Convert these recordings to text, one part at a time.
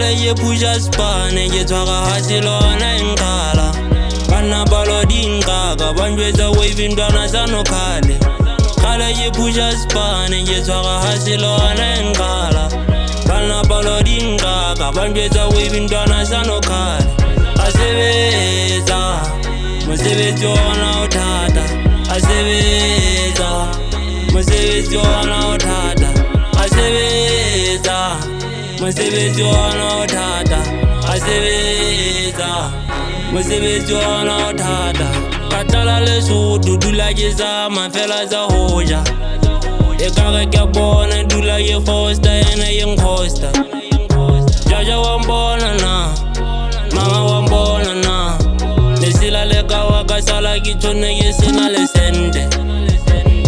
Kale ye pusha spane ye tshwara hasi lona enkala. Bana balo dinqaka banjwetsa wave ntwana sa nokhale. Kale ye pusha spane ye tshwara hasi lona enkala. Bana balo dinqaka banjwetsa wave ntwana sa nokhale. Asebetsa mosebetsi ona o thata. Asebetsa mosebetsi ona o thata. Asebetsa mosebetsi ona o thata. Asebetsa mosebetsi ona o thata. Ka tlala Lesotho dula ke zama fela tsa ho ja. Ekare ke a bona dula ke foster ena ye nkhosta. Jaja wa mbona na, mama wa mbona na. Lesila le ka wa ka sala ke tshone ke sena le sente.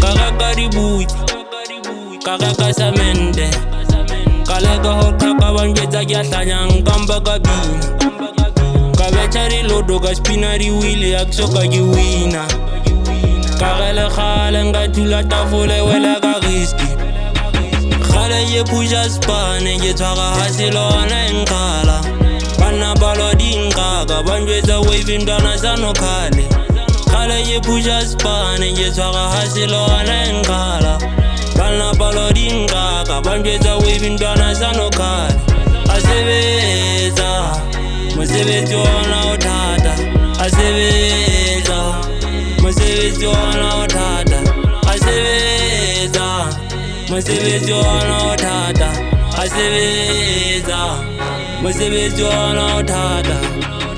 Ka dibuti ka samente. Ka leka ho qhaka banjwetsa ke a hlanyang kamba ka bina. Ka betjha diloto ka spina di-wheel ya ke soka ke wina. Ka ge le kgale nka thula tafole wela ka riski. Kgale ye pusha spane ke tshwara hasi lona enkala. Bana balo dinqaka banjwetsa wave ntwana sa nokhale. Kgale ye pusha spane ke tshwara hasi lona enkala. Bana balo dinqaka banjwetsa wave ntwana sa nokhale. Asebetsa mosebetsi ona o thata. Asebetsa mosebetsi ona o thata. Asebetsa mosebetsi ona o thata. Asebetsa mosebetsi ona o thata.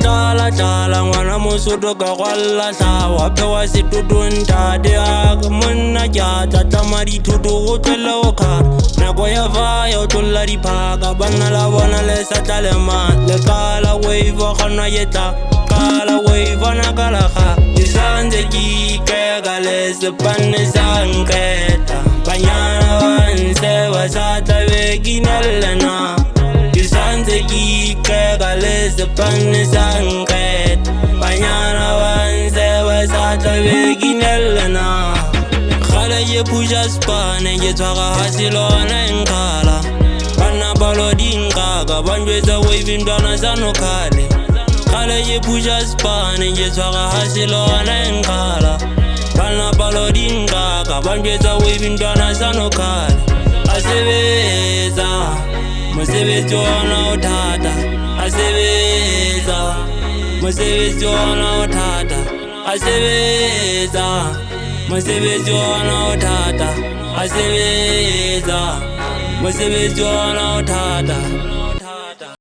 Tlala ngwana Mosotho ka gwalla hlawa phewa setoto ntate aka. Monna ke a tlatlama dithoto go tswela go kgara. Nako ya faya o tlolla diphaka. Banna la bona le sa tla lemang. Le kala wave kgona ke tla. Kala wave ona ka la kga. Ke santse ke ikeka le sepane sa nketa. Banyana ba nse ba sa tlabe ke inelle na. Ke santse ke ikeka le sepane sa nketa. Banyana ba nse ba sa tlabe ke inelle na. Kgale ye pusha spane ke tshwara hasi lona enkala. Bana balo dinqaka banjwetsa wave ntwana sa nokhale. Kgale ye pusha spane ke tshwara hasi lona enkala. Bana balo dinqaka banjwetsa wave ntwana sa nokhale. Asebetsa mosebetsi ona o thata. Asebetsa mosebetsi ona o thata. Asebetsa mosebetsi ona o thata. Asebetsa mosebetsi ona o thata.